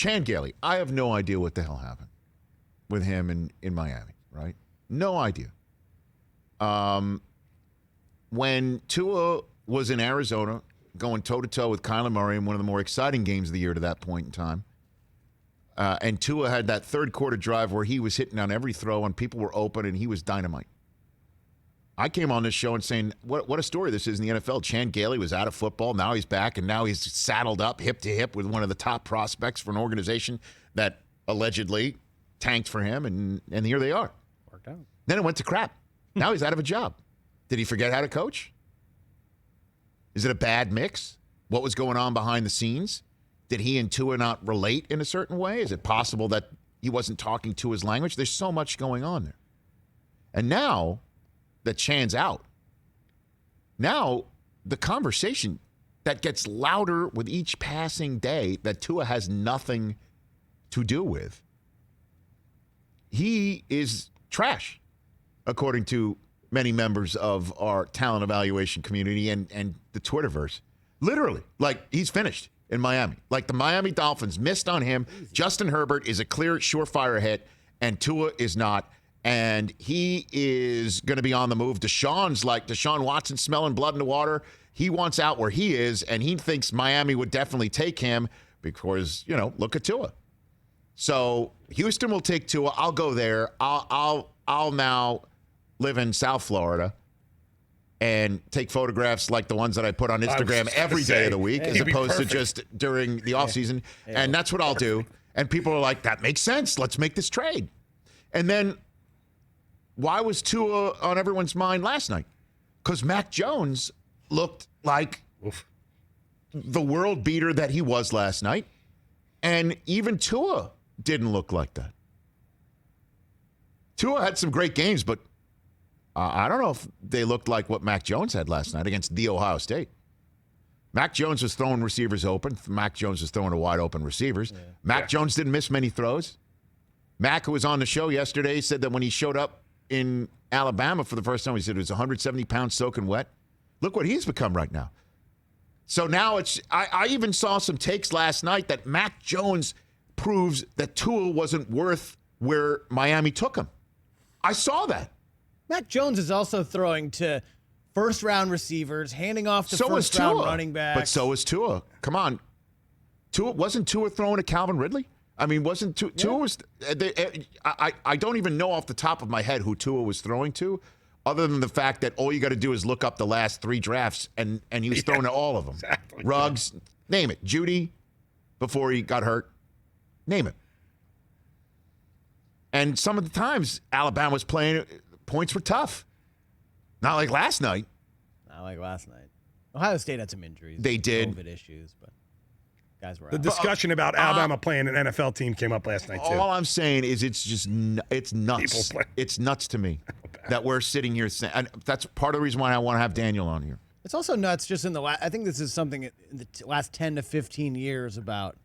Chan Gailey, I have no idea what the hell happened with him in Miami, right? No idea. When Tua was in Arizona, going toe-to-toe with Kyler Murray in one of the more exciting games of the year to that point in time, and Tua had that third quarter drive where he was hitting on every throw and people were open and he was dynamite. I came on this show and saying, what a story this is in the NFL. Chan Gailey was out of football. Now he's back, and now he's saddled up hip to hip with one of the top prospects for an organization that allegedly tanked for him, and here they are. Worked out. Then it went to crap. Now he's out of a job. Did he forget how to coach? Is it a bad mix? What was going on behind the scenes? Did he and Tua not relate in a certain way? Is it possible that he wasn't talking Tua's language? There's so much going on there. And now that Chan's out, now the conversation that gets louder with each passing day that Tua has nothing to do with, he is trash, according to many members of our talent evaluation community and the Twitterverse. Literally, like, he's finished in Miami. Like, the Miami Dolphins missed on him. Justin Herbert is a clear, surefire hit, and Tua is not. And he is going to be on the move. Deshaun's like Deshaun Watson smelling blood in the water. He wants out where he is, and he thinks Miami would definitely take him because, look at Tua. So Houston will take Tua. I'll go there. I'll now live in South Florida and take photographs like the ones that I put on Instagram every day of the week, as opposed to just during the offseason. And that's what I'll do. And people are like, that makes sense. Let's make this trade. And then why was Tua on everyone's mind last night? Because Mac Jones looked like the world beater that he was last night. And even Tua didn't look like that. Tua had some great games, but I don't know if they looked like what Mac Jones had last night against the Ohio State. Mac Jones was throwing receivers open. Mac Jones was throwing to wide open receivers. Mac Jones didn't miss many throws. Mac, who was on the show yesterday, said that when he showed up in Alabama for the first time, he said it was 170 pounds soaking wet. Look what he's become right now. So now I even saw some takes last night that Mac Jones proves that Tua wasn't worth where Miami took him. I saw that. Mac Jones is also throwing to first-round receivers, handing off to first-round running backs. But so is Tua. Come on. Wasn't Tua throwing to Calvin Ridley? I mean, wasn't Tua was I don't even know off the top of my head who Tua was throwing to, other than the fact that all you got to do is look up the last 3 drafts, and he was throwing to all of them. Exactly. Ruggs, name it. Judy, before he got hurt, name it. And some of the times Alabama was playing, points were tough. Not like last night. Not like last night. Ohio State had some injuries. They did. COVID issues, but guys were The out. discussion about Alabama playing an NFL team came up last night, too. All I'm saying is it's nuts. It's nuts to me that we're sitting here saying, and that's part of the reason why I want to have Daniel on here. It's also nuts just in the last, I think this is something in the last 10 to 15 years about,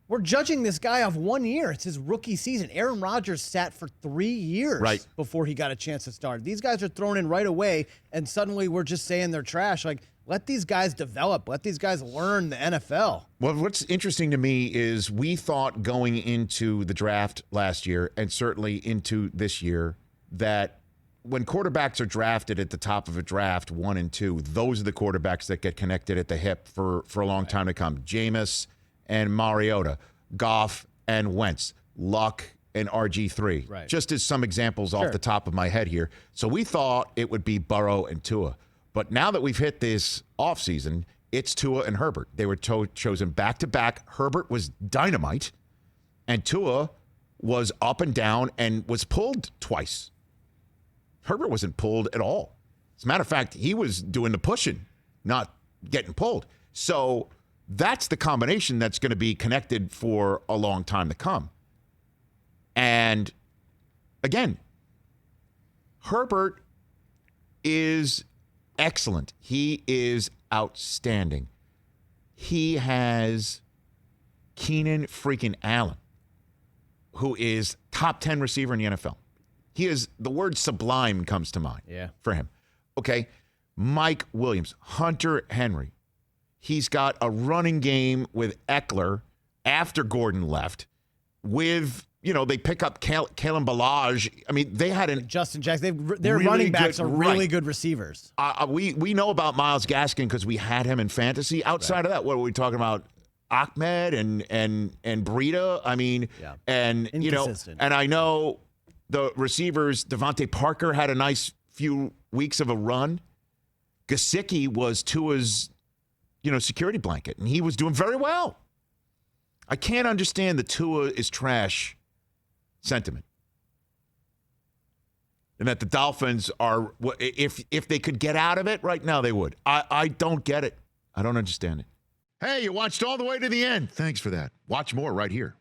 we're judging this guy off 1 year. It's his rookie season. Aaron Rodgers sat for 3 years before he got a chance to start. These guys are thrown in right away, and suddenly we're just saying they're trash. Like, let these guys develop. Let these guys learn the NFL. Well, what's interesting to me is we thought going into the draft last year, and certainly into this year, that when quarterbacks are drafted at the top of a draft, 1 and 2, those are the quarterbacks that get connected at the hip for a long time to come. Jameis and Mariota, Goff and Wentz, Luck and RG3. Right. Just as some examples off the top of my head here. So we thought it would be Burrow and Tua. But now that we've hit this offseason, it's Tua and Herbert. They were chosen back-to-back. Herbert was dynamite, and Tua was up and down and was pulled twice. Herbert wasn't pulled at all. As a matter of fact, he was doing the pushing, not getting pulled. So that's the combination that's going to be connected for a long time to come. And again, Herbert is excellent. He is outstanding. He has Keenan freaking Allen, who is top 10 receiver in the NFL. He is, the word sublime comes to mind for him. Okay. Mike Williams, Hunter Henry. He's got a running game with Eckler after Gordon left with, they pick up Kalen Ballage. I mean, they had Justin Jackson. Their really running backs good, are really right. good receivers. We know about Myles Gaskin because we had him in fantasy. Outside of that, what are we talking about? Ahmed and Breida. I mean, and inconsistent. And I know the receivers. Devontae Parker had a nice few weeks of a run. Gesicki was Tua's, security blanket, and he was doing very well. I can't understand the Tua is trash sentiment. And that the Dolphins are, if they could get out of it right now, they would. I don't get it. I don't understand it. Hey, you watched all the way to the end. Thanks for that. Watch more right here.